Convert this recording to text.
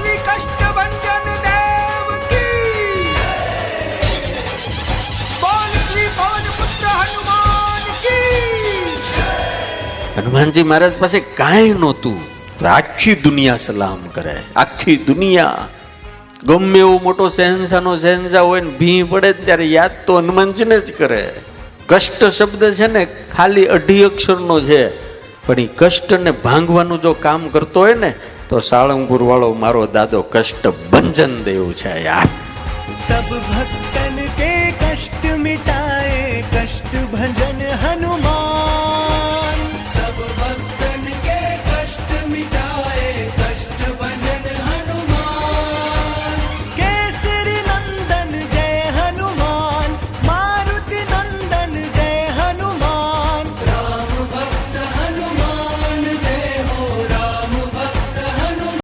શ્રી કષ્ટભંજન દેવ કી, બોલ શ્રી પવનપુત્ર હનુમાન કી. હનુમાનજી મહારાજ પાસે કાંઈ નહોતું તો આખી દુનિયા સલામ કરે, આખી દુનિયા. ગમે એવો મોટો શહેનશાહનો શહેનશાહ હોય ને ભી પડે ત્યારે યાદ તો હનુમાનજીને જ કરે. કષ્ટ શબ્દ છે ને ખાલી 2 અક્ષરનો છે, પણ એ કષ્ટને ભાંગવાનું જો કામ કરતો હોય ને તો સાળંગપુર વાળો મારો દાદો કષ્ટ ભંજન દેવ છે યાર. सब भक्तन के कष्ट मिटाए, कष्ट भंजन